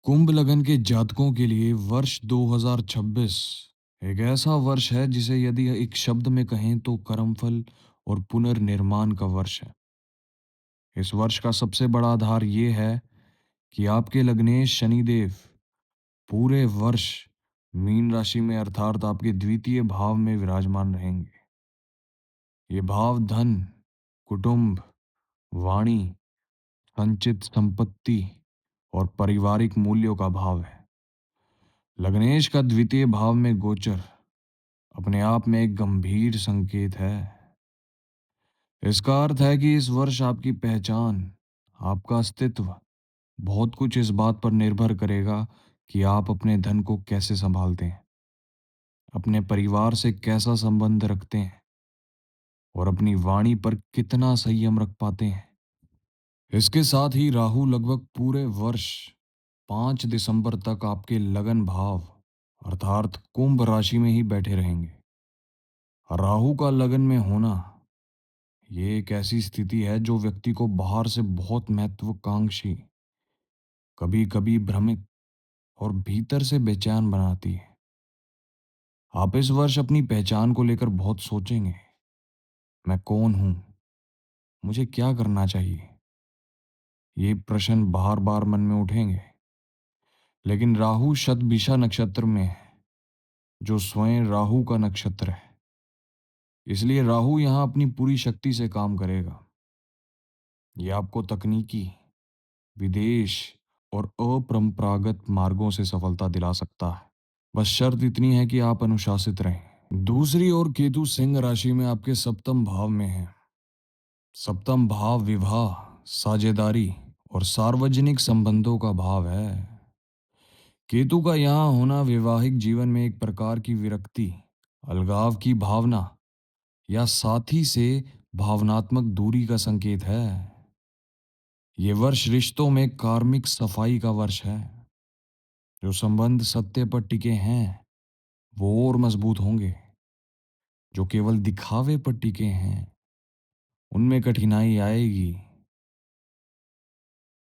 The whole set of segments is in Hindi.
कुंभ लगन के जातकों के लिए वर्ष 2026 एक ऐसा वर्ष है जिसे यदि एक शब्द में कहें तो कर्मफल और पुनर्निर्माण का वर्ष है। इस वर्ष का सबसे बड़ा आधार ये है कि आपके लग्नेश शनिदेव पूरे वर्ष मीन राशि में अर्थात आपके द्वितीय भाव में विराजमान रहेंगे। ये भाव धन, कुटुंब, वाणी, संचित संपत्ति और पारिवारिक मूल्यों का भाव है। लग्नेश का द्वितीय भाव में गोचर अपने आप में एक गंभीर संकेत है। इसका अर्थ है कि इस वर्ष आपकी पहचान, आपका अस्तित्व, बहुत कुछ इस बात पर निर्भर करेगा कि आप अपने धन को कैसे संभालते हैं, अपने परिवार से कैसा संबंध रखते हैं और अपनी वाणी पर कितना संयम रख पाते हैं। इसके साथ ही राहु लगभग पूरे वर्ष 5 दिसंबर तक आपके लगन भाव अर्थात कुंभ राशि में ही बैठे रहेंगे। राहु का लगन में होना ये एक ऐसी स्थिति है जो व्यक्ति को बाहर से बहुत महत्वाकांक्षी, कभी कभी भ्रमित और भीतर से बेचैन बनाती है। आप इस वर्ष अपनी पहचान को लेकर बहुत सोचेंगे। मैं कौन हूं? मुझे क्या करना चाहिए? ये प्रश्न बार बार मन में उठेंगे। लेकिन राहु शतभिषा नक्षत्र में है, जो स्वयं राहु का नक्षत्र है। इसलिए राहु यहां अपनी पूरी शक्ति से काम करेगा। ये आपको तकनीकी, विदेश और अपरंपरागत मार्गों से सफलता दिला सकता है। बस शर्त इतनी है कि आप अनुशासित रहें। दूसरी ओर केतु सिंह राशि में आपके सप्तम भाव में है। सप्तम भाव विवाह, साझेदारी और सार्वजनिक संबंधों का भाव है। केतु का यहाँ होना वैवाहिक जीवन में एक प्रकार की विरक्ति, अलगाव की भावना या साथी से भावनात्मक दूरी का संकेत है। ये वर्ष रिश्तों में कार्मिक सफाई का वर्ष है। जो संबंध सत्य पर टिके हैं वो और मजबूत होंगे। जो केवल दिखावे पर टिके हैं उनमें कठिनाई आएगी।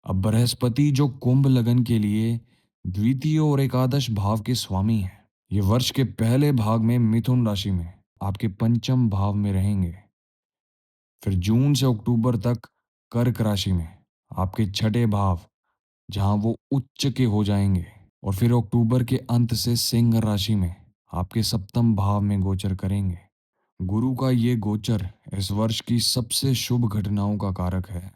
अब बृहस्पति जो कुंभ लगन के लिए द्वितीय और एकादश भाव के स्वामी हैं, ये वर्ष के पहले भाग में मिथुन राशि में आपके पंचम भाव में रहेंगे। फिर जून से अक्टूबर तक कर्क राशि में आपके छठे भाव, जहां वो उच्च के हो जाएंगे। और फिर अक्टूबर के अंत से सिंह राशि में आपके सप्तम भाव में गोचर करेंगे। गुरु का ये गोचर इस वर्ष की सबसे शुभ घटनाओं का कारक है।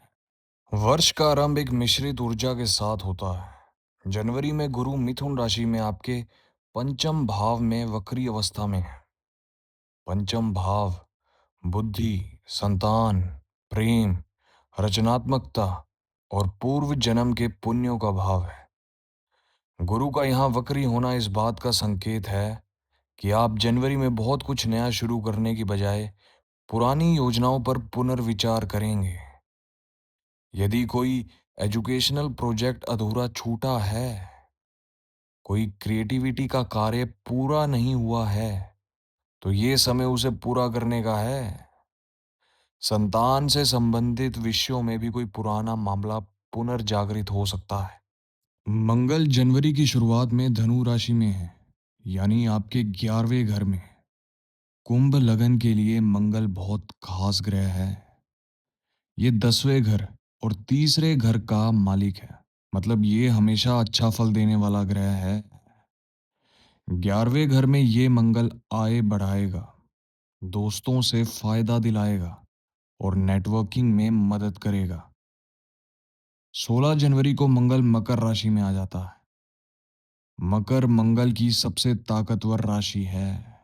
वर्ष का आरंभ एक मिश्रित ऊर्जा के साथ होता है। जनवरी में गुरु मिथुन राशि में आपके पंचम भाव में वक्री अवस्था में है। पंचम भाव बुद्धि, संतान, प्रेम, रचनात्मकता और पूर्व जन्म के पुण्यों का भाव है। गुरु का यहाँ वक्री होना इस बात का संकेत है कि आप जनवरी में बहुत कुछ नया शुरू करने की बजाय पुरानी योजनाओं पर पुनर्विचार करेंगे। यदि कोई एजुकेशनल प्रोजेक्ट अधूरा छूटा है, कोई क्रिएटिविटी का कार्य पूरा नहीं हुआ है, तो ये समय उसे पूरा करने का है। संतान से संबंधित विषयों में भी कोई पुराना मामला पुनर्जागृत हो सकता है। मंगल जनवरी की शुरुआत में धनु राशि में है, यानी आपके 11वें घर में। कुंभ लगन के लिए मंगल बहुत खास ग्रह है। ये 10वें घर और तीसरे घर का मालिक है। मतलब ये हमेशा अच्छा फल देने वाला ग्रह है। 11वें घर में ये मंगल आय बढ़ाएगा, दोस्तों से फायदा दिलाएगा और नेटवर्किंग में मदद करेगा। 16 जनवरी को मंगल मकर राशि में आ जाता है। मकर मंगल की सबसे ताकतवर राशि है,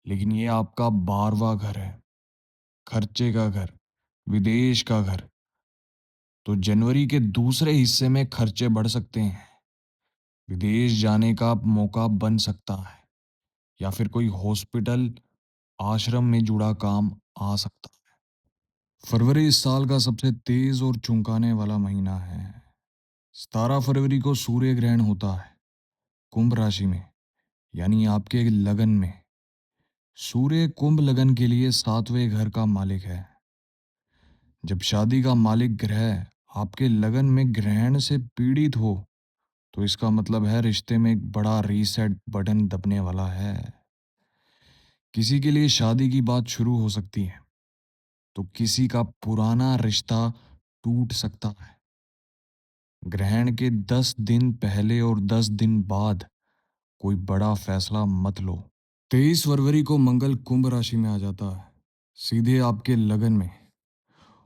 लेकिन ये आपका 12वां घर है, खर्चे का घर, विदेश का घर। तो जनवरी के दूसरे हिस्से में खर्चे बढ़ सकते हैं। विदेश जाने का मौका बन सकता है या फिर कोई हॉस्पिटल, आश्रम में जुड़ा काम आ सकता है। फरवरी इस साल का सबसे तेज और चौंकाने वाला महीना है। 17 फरवरी को सूर्य ग्रहण होता है कुंभ राशि में, यानी आपके लगन में। सूर्य कुंभ लगन के लिए 7वें घर का मालिक है। जब शादी का मालिक ग्रह आपके लगन में ग्रहण से पीड़ित हो तो इसका मतलब है रिश्ते में एक बड़ा रीसेट बटन दबने वाला है। किसी के लिए शादी की बात शुरू हो सकती है, तो किसी का पुराना रिश्ता टूट सकता है। ग्रहण के 10 दिन पहले और 10 दिन बाद कोई बड़ा फैसला मत लो। 23 फरवरी को मंगल कुंभ राशि में आ जाता है, सीधे आपके लगन में।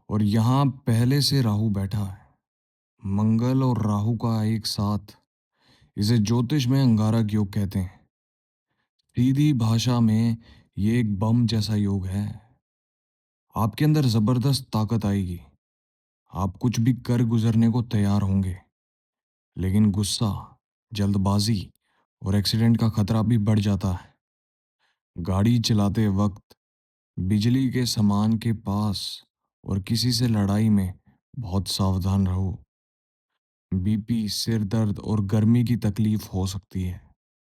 और यहाँ पहले से राहु बैठा है। मंगल और राहु का एक साथ, इसे ज्योतिष में अंगारक योग कहते हैं। सीधी भाषा में ये एक बम जैसा योग है। आपके अंदर जबरदस्त ताकत आएगी। आप कुछ भी कर गुजरने को तैयार होंगे। लेकिन गुस्सा, जल्दबाजी और एक्सीडेंट का खतरा भी बढ़ जाता है। गाड़ी चलाते वक्त, बिजली के सामान के पास और किसी से लड़ाई में बहुत सावधान रहो। बीपी, सिर दर्द और गर्मी की तकलीफ हो सकती है।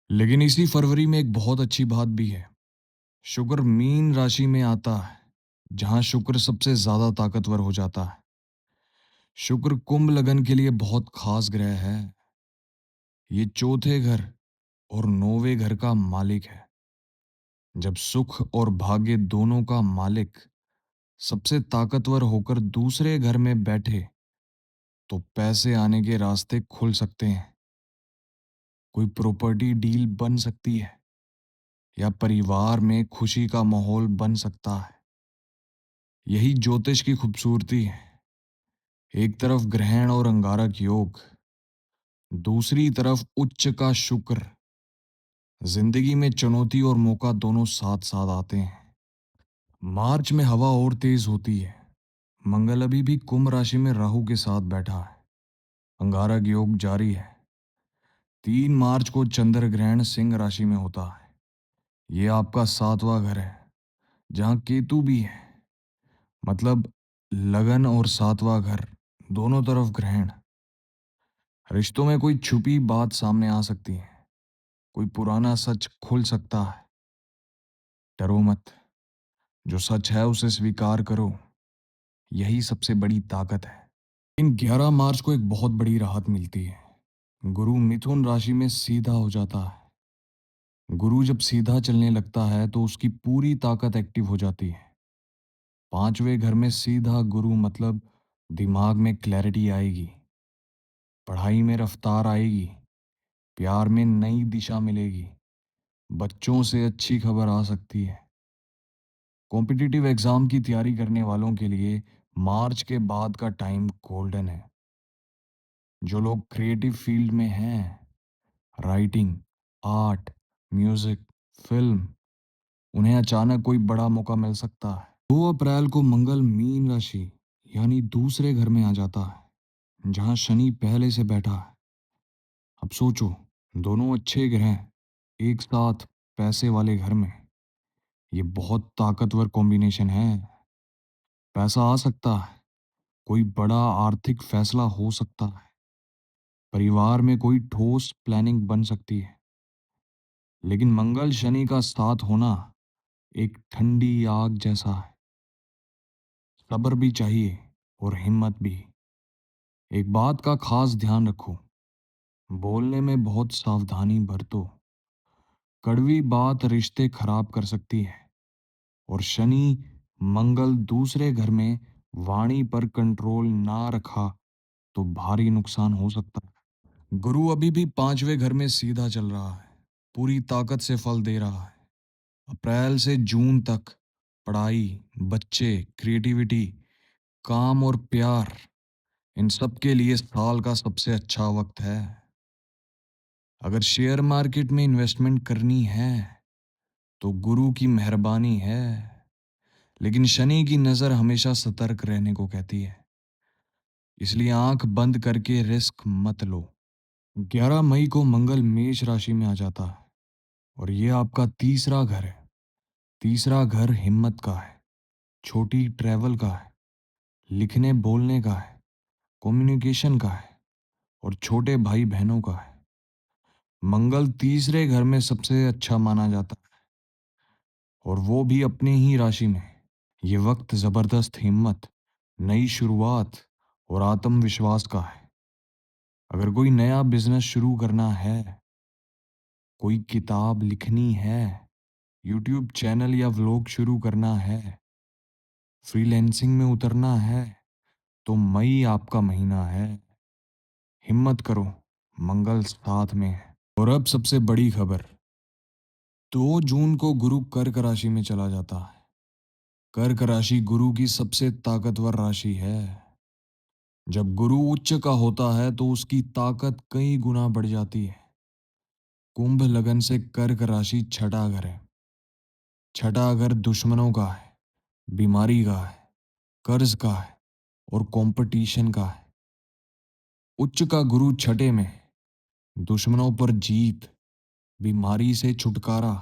लेकिन इसी फरवरी में एक बहुत अच्छी बात भी है। शुक्र मीन राशि में आता है, जहां शुक्र सबसे ज्यादा ताकतवर हो जाता है। शुक्र कुंभ लगन के लिए बहुत खास ग्रह है। ये चौथे घर और नौवें घर का मालिक है। जब सुख और भाग्य दोनों का मालिक सबसे ताकतवर होकर दूसरे घर में बैठे, तो पैसे आने के रास्ते खुल सकते हैं। कोई प्रॉपर्टी डील बन सकती है, या परिवार में खुशी का माहौल बन सकता है। यही ज्योतिष की खूबसूरती है। एक तरफ ग्रहण और अंगारक योग, दूसरी तरफ उच्च का शुक्र। जिंदगी में चुनौती और मौका दोनों साथ साथ आते हैं। मार्च में हवा और तेज होती है। मंगल अभी भी कुंभ राशि में राहु के साथ बैठा है। अंगारक योग जारी है। 3 मार्च को चंद्र ग्रहण सिंह राशि में होता है। ये आपका 7वां घर है, जहां केतु भी है। मतलब लगन और 7वां घर, दोनों तरफ ग्रहण। रिश्तों में कोई छुपी बात सामने आ सकती है। कोई पुराना सच खुल सकता है। डरो मत। जो सच है उसे स्वीकार करो। यही सबसे बड़ी ताकत है। इन 11 मार्च को एक बहुत बड़ी राहत मिलती है। गुरु मिथुन राशि में सीधा हो जाता है। गुरु जब सीधा चलने लगता है तो उसकी पूरी ताकत एक्टिव हो जाती है। 5वें घर में सीधा गुरु मतलब दिमाग में क्लैरिटी आएगी, पढ़ाई में रफ्तार आएगी, प्यार में नई दिशा मिलेगी, बच्चों से अच्छी खबर आ सकती है। कॉम्पिटिटिव एग्जाम की तैयारी करने वालों के लिए मार्च के बाद का टाइम गोल्डन है। जो लोग क्रिएटिव फील्ड में हैं, राइटिंग, आर्ट, म्यूजिक, फिल्म, उन्हें अचानक कोई बड़ा मौका मिल सकता है। 2 अप्रैल को मंगल मीन राशि यानी दूसरे घर में आ जाता है, जहां शनि पहले से बैठा है। अब सोचो, दोनों अच्छे ग्रह एक साथ पैसे वाले घर में, ये बहुत ताकतवर कॉम्बिनेशन है। पैसा आ सकता है, कोई बड़ा आर्थिक फैसला हो सकता है, परिवार में कोई ठोस प्लानिंग बन सकती है। लेकिन मंगल शनि का साथ होना एक ठंडी आग जैसा है। सब्र भी चाहिए और हिम्मत भी। एक बात का खास ध्यान रखो, बोलने में बहुत सावधानी बरतो। कड़वी बात रिश्ते खराब कर सकती है। और शनि मंगल दूसरे घर में, वाणी पर कंट्रोल ना रखा तो भारी नुकसान हो सकता है। गुरु अभी भी 5वें घर में सीधा चल रहा है, पूरी ताकत से फल दे रहा है। अप्रैल से जून तक पढ़ाई, बच्चे, क्रिएटिविटी, काम और प्यार, इन सब के लिए साल का सबसे अच्छा वक्त है। अगर शेयर मार्केट में इन्वेस्टमेंट करनी है तो गुरु की मेहरबानी है। लेकिन शनि की नजर हमेशा सतर्क रहने को कहती है। इसलिए आंख बंद करके रिस्क मत लो। 11 मई को मंगल मेष राशि में आ जाता है, और ये आपका तीसरा घर है। तीसरा घर हिम्मत का है, छोटी ट्रैवल का है, लिखने बोलने का है, कम्युनिकेशन का है, और छोटे भाई बहनों का है। मंगल तीसरे घर में सबसे अच्छा माना जाता है, और वो भी अपनी ही राशि में। ये वक्त जबरदस्त हिम्मत, नई शुरुआत और आत्मविश्वास का है। अगर कोई नया बिजनेस शुरू करना है, कोई किताब लिखनी है, यूट्यूब चैनल या व्लॉग शुरू करना है, फ्रीलैंसिंग में उतरना है, तो मई आपका महीना है। हिम्मत करो, मंगल साथ में है। और अब सबसे बड़ी खबर, 2 जून को गुरु कर्क राशि में चला जाता है। कर्क राशि गुरु की सबसे ताकतवर राशि है। जब गुरु उच्च का होता है तो उसकी ताकत कई गुना बढ़ जाती है। कुंभ लगन से कर्क राशि छठा घर है। छठा घर दुश्मनों का है, बीमारी का है, कर्ज का है और कंपटीशन का है। उच्च का गुरु छठे में, दुश्मनों पर जीत, बीमारी से छुटकारा,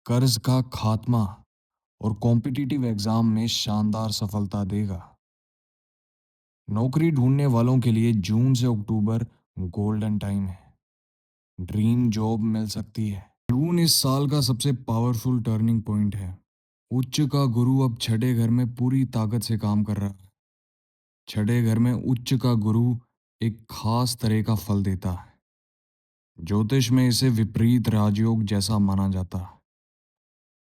कर्ज का खात्मा और कॉम्पिटिटिव एग्जाम में शानदार सफलता देगा। नौकरी ढूंढने वालों के लिए जून से अक्टूबर गोल्डन टाइम है। ड्रीम जॉब मिल सकती है। जून इस साल का सबसे पावरफुल टर्निंग पॉइंट है। उच्च का गुरु अब छठे घर में पूरी ताकत से काम कर रहा है। छठे घर में उच्च का गुरु एक खास तरह का फल देता है। ज्योतिष में इसे विपरीत राजयोग जैसा माना जाता है।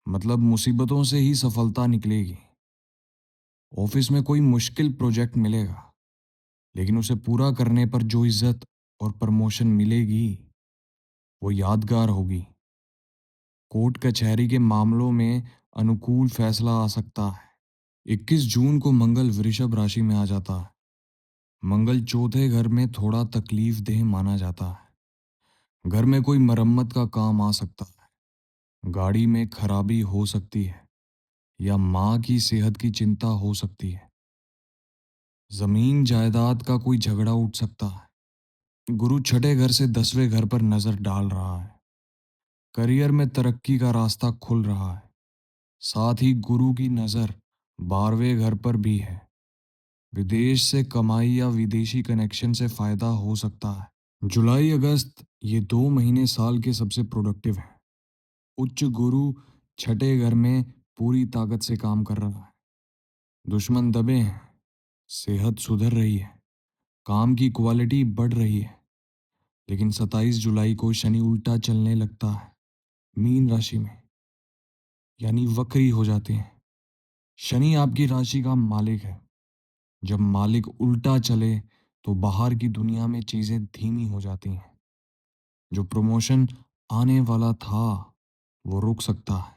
मतलब मुसीबतों से ही सफलता निकलेगी। ऑफिस में कोई मुश्किल प्रोजेक्ट मिलेगा, लेकिन उसे पूरा करने पर जो इज्जत और प्रमोशन मिलेगी वो यादगार होगी। कोर्ट कचहरी के मामलों में अनुकूल फैसला आ सकता है। 21 जून को मंगल वृषभ राशि में आ जाता है। मंगल चौथे घर में थोड़ा तकलीफ देह माना जाता है। घर में कोई मरम्मत का काम आ सकता है। गाड़ी में खराबी हो सकती है या माँ की सेहत की चिंता हो सकती है। जमीन जायदाद का कोई झगड़ा उठ सकता है। गुरु छठे घर से 10वें घर पर नजर डाल रहा है। करियर में तरक्की का रास्ता खुल रहा है। साथ ही गुरु की नजर 12वें घर पर भी है। विदेश से कमाई या विदेशी कनेक्शन से फायदा हो सकता है। जुलाई अगस्त ये 2 महीने साल के सबसे प्रोडक्टिव हैं। उच्च गुरु छठे घर में पूरी ताकत से काम कर रहा है। दुश्मन दबे हैं, सेहत सुधर रही है, काम की क्वालिटी बढ़ रही है। लेकिन 27 जुलाई को शनि उल्टा चलने लगता है मीन राशि में, यानी वक्री हो जाते हैं। शनि आपकी राशि का मालिक है। जब मालिक उल्टा चले तो बाहर की दुनिया में चीजें धीमी हो जाती हैं। जो प्रमोशन आने वाला था वो रुक सकता है।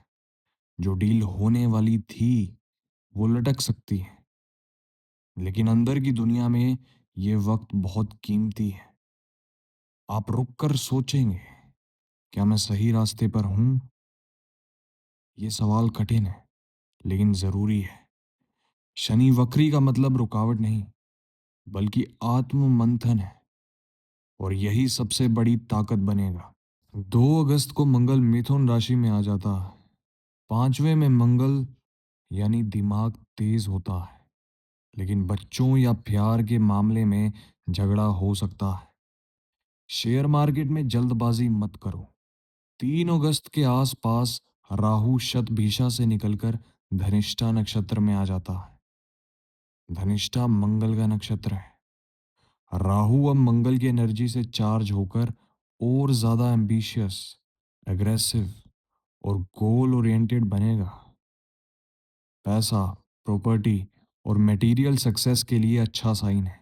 जो डील होने वाली थी वो लटक सकती है। लेकिन अंदर की दुनिया में ये वक्त बहुत कीमती है। आप रुक कर सोचेंगे, क्या मैं सही रास्ते पर हूं? ये सवाल कठिन है लेकिन जरूरी है। शनि वक्री का मतलब रुकावट नहीं, बल्कि आत्म मंथन है। और यही सबसे बड़ी ताकत बनेगा। 2 अगस्त को मंगल मिथुन राशि में आ जाता है। 5वें में मंगल यानी दिमाग तेज होता है, लेकिन बच्चों या प्यार के मामले में झगड़ा हो सकता है। शेयर मार्केट में जल्दबाजी मत करो। 3 अगस्त के आसपास राहु शतभिषा से निकलकर धनिष्ठा नक्षत्र में आ जाता है। धनिष्ठा मंगल का नक्षत्र है। राहु अब मंगल की एनर्जी से चार्ज होकर और ज्यादा एम्बिशियस, एग्रेसिव और गोल ओरिएंटेड बनेगा। पैसा, प्रॉपर्टी और मटेरियल सक्सेस के लिए अच्छा साइन है,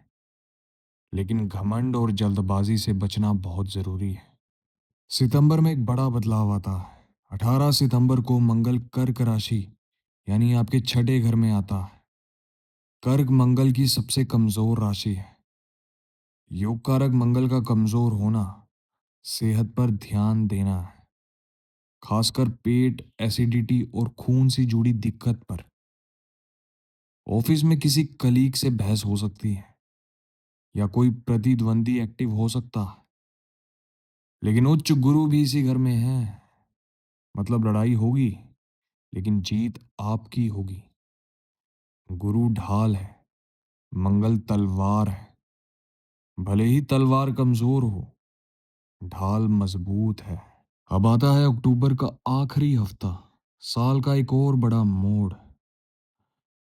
लेकिन घमंड और जल्दबाजी से बचना बहुत जरूरी है। सितंबर में एक बड़ा बदलाव आता है। 18 सितंबर को मंगल कर्क राशि यानी आपके छठे घर में आता है। कर्क मंगल की सबसे कमजोर राशि है। योग कारक मंगल का कमजोर होना सेहत पर ध्यान देना है, खासकर पेट, एसिडिटी और खून से जुड़ी दिक्कत पर। ऑफिस में किसी कलीग से बहस हो सकती है या कोई प्रतिद्वंदी एक्टिव हो सकता है। लेकिन उच्च गुरु भी इसी घर में है, मतलब लड़ाई होगी लेकिन जीत आपकी होगी। गुरु ढाल है, मंगल तलवार है। भले ही तलवार कमजोर हो, ढाल मजबूत है। अब आता है अक्टूबर का आखिरी हफ्ता, साल का एक और बड़ा मोड़।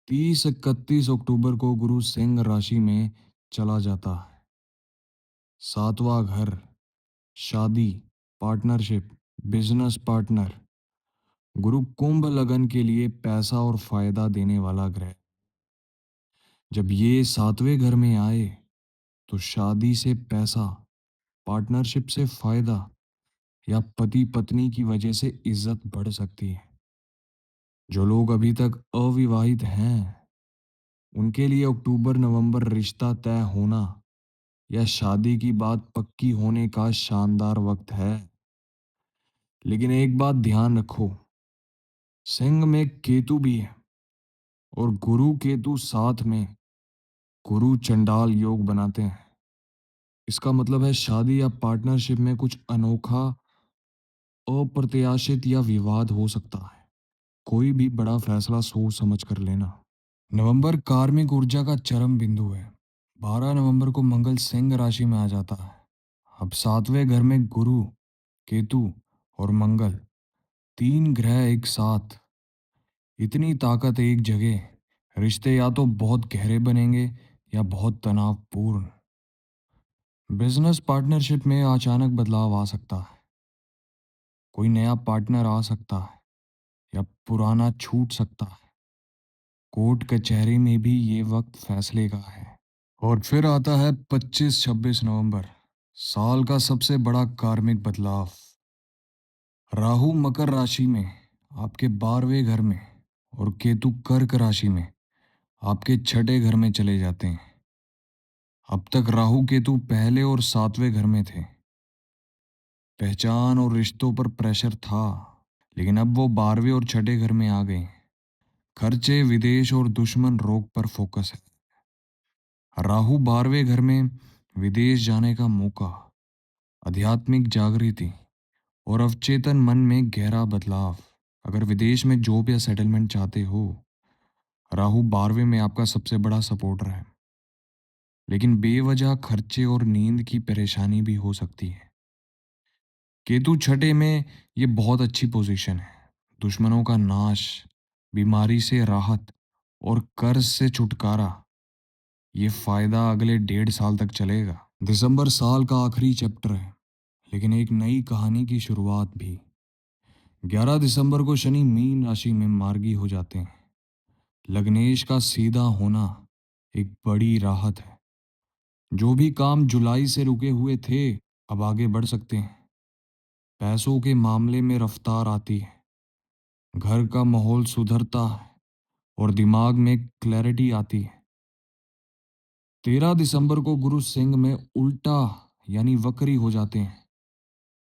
30 31 अक्टूबर को गुरु सिंह राशि में चला जाता है। सातवां घर, शादी, पार्टनरशिप, बिजनेस पार्टनर। गुरु कुंभ लगन के लिए पैसा और फायदा देने वाला ग्रह। जब ये सातवें घर में आए तो शादी से पैसा, पार्टनरशिप से फायदा या पति पत्नी की वजह से इज्जत बढ़ सकती है। जो लोग अभी तक अविवाहित हैं उनके लिए अक्टूबर नवंबर रिश्ता तय होना या शादी की बात पक्की होने का शानदार वक्त है। लेकिन एक बात ध्यान रखो, सिंह में केतु भी है और गुरु केतु साथ में गुरु चंडाल योग बनाते हैं। इसका मतलब है शादी या पार्टनरशिप में कुछ अनोखा, अप्रत्याशित या विवाद हो सकता है। कोई भी बड़ा फैसला सोच समझ कर लेना। नवंबर कार्मिक ऊर्जा का चरम बिंदु है। 12 नवंबर को मंगल सिंह राशि में आ जाता है। अब सातवें घर में गुरु, केतु और मंगल, तीन ग्रह एक साथ, इतनी ताकत एक जगह। रिश्ते या तो बहुत गहरे बनेंगे या बहुत तनावपूर्ण। बिजनेस पार्टनरशिप में अचानक बदलाव आ सकता है। कोई नया पार्टनर आ सकता है या पुराना छूट सकता है। कोर्ट कचहरी में भी ये वक्त फैसले का है। और फिर आता है 25-26 नवंबर, साल का सबसे बड़ा कार्मिक बदलाव। राहु मकर राशि में आपके 12वें घर में और केतु कर्क राशि में आपके छठे घर में चले जाते हैं। अब तक राहु केतु पहले और सातवें घर में थे। पहचान और रिश्तों पर प्रेशर था, लेकिन अब वो 12वें और छठे घर में आ गए। खर्चे, विदेश और दुश्मन रोग पर फोकस है। राहु 12वें घर में, विदेश जाने का मौका, आध्यात्मिक जागृति और अवचेतन मन में गहरा बदलाव। अगर विदेश में जॉब या सेटलमेंट चाहते हो, राहु 12वें में आपका सबसे बड़ा सपोर्टर है। लेकिन बेवजह खर्चे और नींद की परेशानी भी हो सकती है। केतु छठे में, ये बहुत अच्छी पोजीशन है। दुश्मनों का नाश, बीमारी से राहत और कर्ज से छुटकारा। ये फायदा अगले 1.5 साल तक चलेगा। दिसंबर साल का आखिरी चैप्टर है, लेकिन एक नई कहानी की शुरुआत भी। 11 दिसंबर को शनि मीन राशि में मार्गी हो जाते हैं। लग्नेश का सीधा होना एक बड़ी राहत है। जो भी काम जुलाई से रुके हुए थे, अब आगे बढ़ सकते हैं। पैसों के मामले में रफ्तार आती है। घर का माहौल सुधरता है और दिमाग में क्लैरिटी आती है। 13 दिसंबर को गुरु सिंह में उल्टा यानी वक्री हो जाते हैं।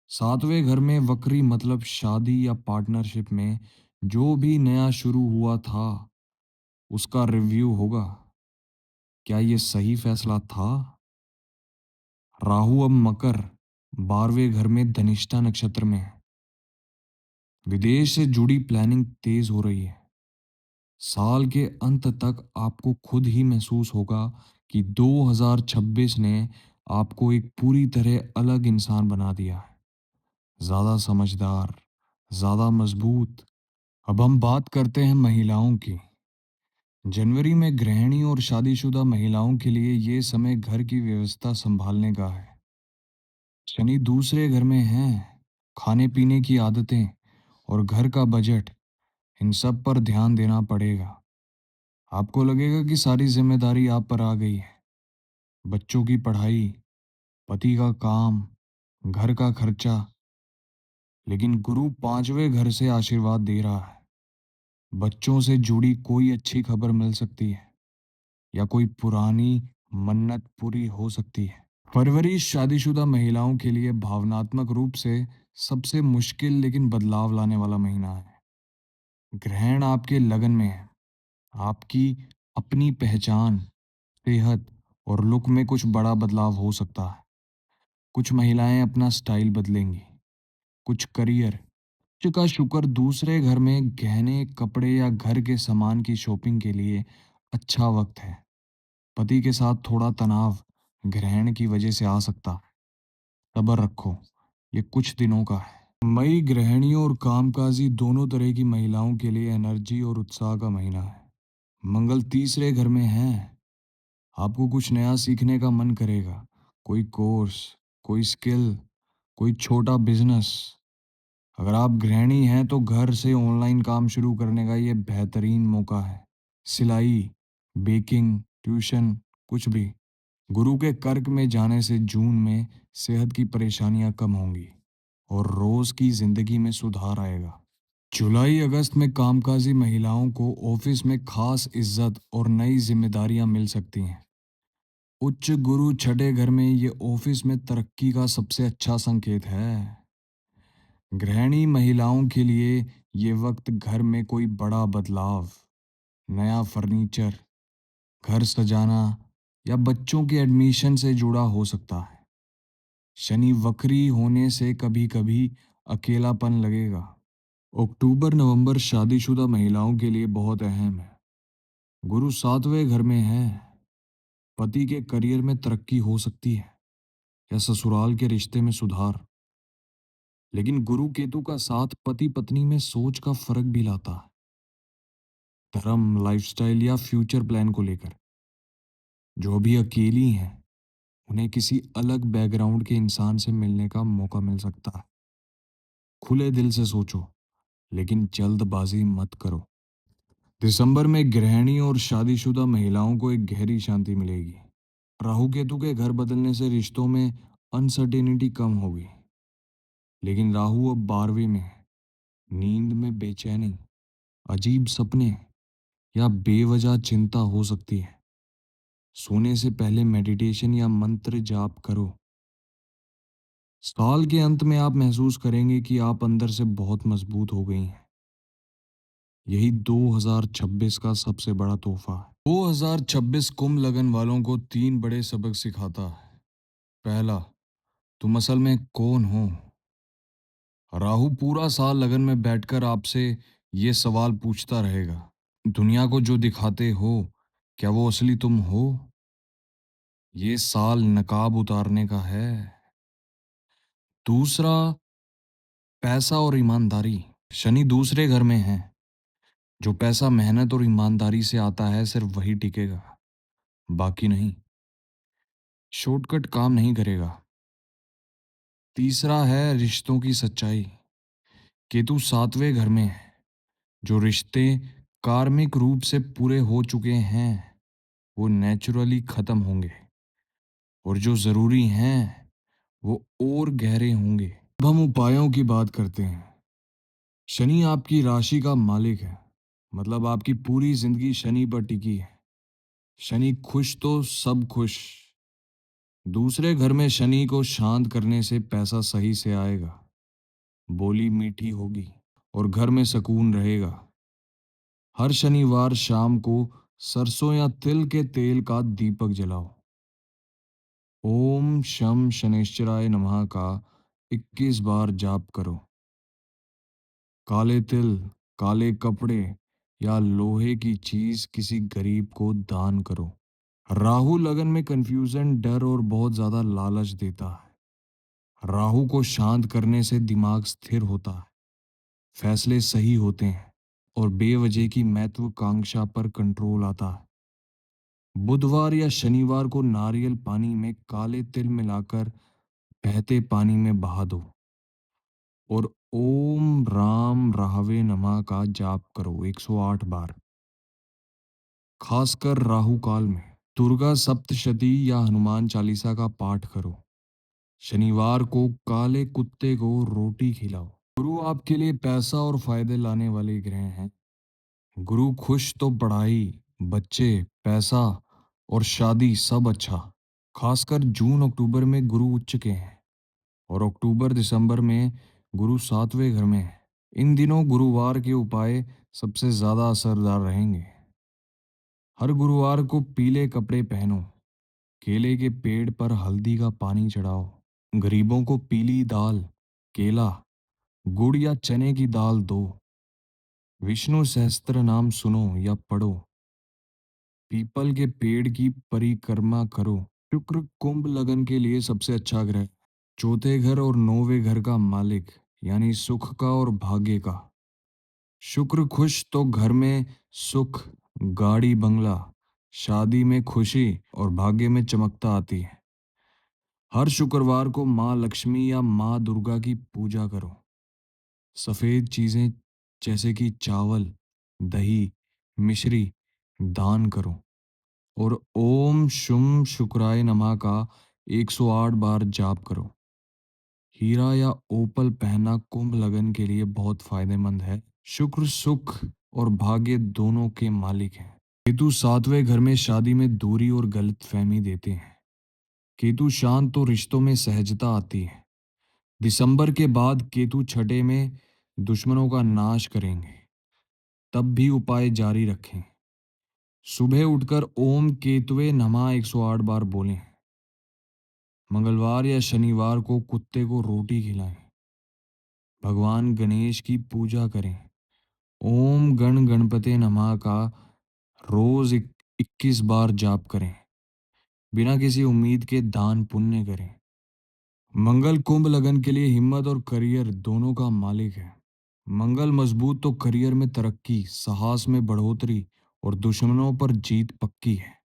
सातवें घर में वक्री मतलब शादी या पार्टनरशिप में जो भी नया शुरू हुआ था उसका रिव्यू होगा। क्या ये सही फैसला था? राहु अब मकर, 12वें घर में धनिष्ठा नक्षत्र में है। विदेश से जुड़ी प्लानिंग तेज हो रही है। साल के अंत तक आपको खुद ही महसूस होगा कि 2026 ने आपको एक पूरी तरह अलग इंसान बना दिया है। ज्यादा समझदार, ज्यादा मजबूत। अब हम बात करते हैं महिलाओं की। जनवरी में गृहिणी और शादीशुदा महिलाओं के लिए ये समय घर की व्यवस्था संभालने का है। शनि दूसरे घर में है। खाने पीने की आदतें और घर का बजट, इन सब पर ध्यान देना पड़ेगा। आपको लगेगा कि सारी जिम्मेदारी आप पर आ गई है। बच्चों की पढ़ाई, पति का काम, घर का खर्चा। लेकिन गुरु 5वें घर से आशीर्वाद दे रहा है। बच्चों से जुड़ी कोई अच्छी खबर मिल सकती है या कोई पुरानी मन्नत पूरी हो सकती है। फरवरी शादीशुदा महिलाओं के लिए भावनात्मक रूप से सबसे मुश्किल लेकिन बदलाव लाने वाला महीना है। ग्रहण आपके लगन में है। आपकी अपनी पहचान, सेहत और लुक में कुछ बड़ा बदलाव हो सकता है। कुछ महिलाएं अपना स्टाइल बदलेंगी, कुछ करियर। उच्च का शुक्र दूसरे घर में गहने, कपड़े या घर के सामान की शॉपिंग के लिए अच्छा वक्त है। पति के साथ थोड़ा तनाव ग्रहण की वजह से आ सकता है। सब्र रखो, ये कुछ दिनों का है। मई गृहिणियों और कामकाजी दोनों तरह की महिलाओं के लिए एनर्जी और उत्साह का महीना है। मंगल तीसरे घर में है। आपको कुछ नया सीखने का मन करेगा। कोई कोर्स, कोई स्किल, कोई छोटा बिजनेस। अगर आप गृहिणी हैं तो घर से ऑनलाइन काम शुरू करने का ये बेहतरीन मौका है। सिलाई, बेकिंग, ट्यूशन, कुछ भी। गुरु के कर्क में जाने से जून में सेहत की परेशानियां कम होंगी और रोज की जिंदगी में सुधार आएगा। जुलाई अगस्त में कामकाजी महिलाओं को ऑफिस में खास इज्जत और नई जिम्मेदारियां मिल सकती हैं। उच्च गुरु छठे घर में ये ऑफिस में तरक्की का सबसे अच्छा संकेत है। गृहिणी महिलाओं के लिए ये वक्त घर में कोई बड़ा बदलाव, नया फर्नीचर, घर सजाना या बच्चों के एडमिशन से जुड़ा हो सकता है। शनि वक्री होने से कभी कभी अकेलापन लगेगा। अक्टूबर नवंबर शादीशुदा महिलाओं के लिए बहुत अहम है। गुरु सातवें घर में है। पति के करियर में तरक्की हो सकती है या ससुराल के रिश्ते में सुधार। लेकिन गुरु केतु का साथ पति पत्नी में सोच का फर्क भी लाता है। धर्म, लाइफस्टाइल या फ्यूचर प्लान को लेकर। जो भी अकेली हैं उन्हें किसी अलग बैकग्राउंड के इंसान से मिलने का मौका मिल सकता है। खुले दिल से सोचो, लेकिन जल्दबाजी मत करो। दिसंबर में गृहिणी और शादीशुदा महिलाओं को एक गहरी शांति मिलेगी। राहु केतु के घर बदलने से रिश्तों में अनसर्टेनिटी कम होगी। लेकिन राहु अब 12वीं में है। नींद में बेचैनी, अजीब सपने या बेवजह चिंता हो सकती है। सोने से पहले मेडिटेशन या मंत्र जाप करो। साल के अंत में आप महसूस करेंगे कि आप अंदर से बहुत मजबूत हो गई हैं। यही 2026 का सबसे बड़ा तोहफा है। 2026 कुंभ लगन वालों को 3 बड़े सबक सिखाता है। पहला, तुम असल में कौन हो। राहु पूरा साल लगन में बैठकर आपसे ये सवाल पूछता रहेगा। दुनिया को जो दिखाते हो, क्या वो असली तुम हो। ये साल नकाब उतारने का है। दूसरा, पैसा और ईमानदारी। शनि दूसरे घर में है। जो पैसा मेहनत और ईमानदारी से आता है सिर्फ वही टिकेगा, बाकी नहीं। शॉर्टकट काम नहीं करेगा। तीसरा है रिश्तों की सच्चाई। केतु सातवें घर में है। जो रिश्ते कार्मिक रूप से पूरे हो चुके हैं वो नेचुरली खत्म होंगे, और जो जरूरी हैं वो और गहरे होंगे। अब हम उपायों की बात करते हैं। शनि आपकी राशि का मालिक है, मतलब आपकी पूरी जिंदगी शनि पर टिकी है। शनि खुश तो सब खुश। दूसरे घर में शनि को शांत करने से पैसा सही से आएगा, बोली मीठी होगी और घर में सुकून रहेगा। हर शनिवार शाम को सरसों या तिल के तेल का दीपक जलाओ। ओम शम शनेश्चराय नमः का 21 बार जाप करो। काले तिल, काले कपड़े या लोहे की चीज किसी गरीब को दान करो। राहु लगन में कंफ्यूजन, डर और बहुत ज्यादा लालच देता है। राहु को शांत करने से दिमाग स्थिर होता है, फैसले सही होते हैं और बेवजह की महत्वाकांक्षा पर कंट्रोल आता है। बुधवार या शनिवार को नारियल पानी में काले तिल मिलाकर बहते पानी में बहा दो और ओम राम राहवे नमः का जाप करो 108 बार। खासकर राहु काल में दुर्गा सप्तशती या हनुमान चालीसा का पाठ करो। शनिवार को काले कुत्ते को रोटी खिलाओ। गुरु आपके लिए पैसा और फायदे लाने वाले ग्रह हैं। गुरु खुश तो पढ़ाई, बच्चे, पैसा और शादी सब अच्छा। खासकर जून अक्टूबर में गुरु उच्च के हैं और अक्टूबर दिसंबर में गुरु सातवें घर में है। इन दिनों गुरुवार के उपाय सबसे ज्यादा असरदार रहेंगे। हर गुरुवार को पीले कपड़े पहनो। केले के पेड़ पर हल्दी का पानी चढ़ाओ। गरीबों को पीली दाल, केला, गुड़ या चने की दाल दो। विष्णु सहस्त्र नाम सुनो या पढ़ो। पीपल के पेड़ की परिक्रमा करो। शुक्र कुंभ लगन के लिए सबसे अच्छा ग्रह। चौथे घर और नौवें घर का मालिक, यानी सुख का और भाग्य का। शुक्र खुश तो घर में सुख, गाड़ी बंगला, शादी में खुशी और भाग्य में चमकता आती है। हर शुक्रवार को माँ लक्ष्मी या माँ दुर्गा की पूजा करो। सफ़ेद चीज़ें जैसे कि चावल, दही, मिश्री दान करो और ओम शुम शुक्राय नमः का 108 बार जाप करो। हीरा या ओपल पहनना कुंभ लगन के लिए बहुत फायदेमंद है। शुक्र सुख और भाग्य दोनों के मालिक हैं। केतु सातवें घर में शादी में दूरी और गलतफहमी देते हैं। केतु शांत तो रिश्तों में सहजता आती है। दिसंबर के बाद केतु छठे में दुश्मनों का नाश करेंगे। तब भी उपाय जारी रखें। सुबह उठकर ओम केतुवे नमः 108 बार बोलें। मंगलवार या शनिवार को कुत्ते को रोटी खिलाएं। भगवान गणेश की पूजा करें। ओम गण गणपते नमः का रोज 21 बार जाप करें। बिना किसी उम्मीद के दान पुण्य करें। मंगल कुंभ लगन के लिए हिम्मत और करियर दोनों का मालिक है। मंगल मजबूत तो करियर में तरक्की, साहस में बढ़ोतरी और दुश्मनों पर जीत पक्की है।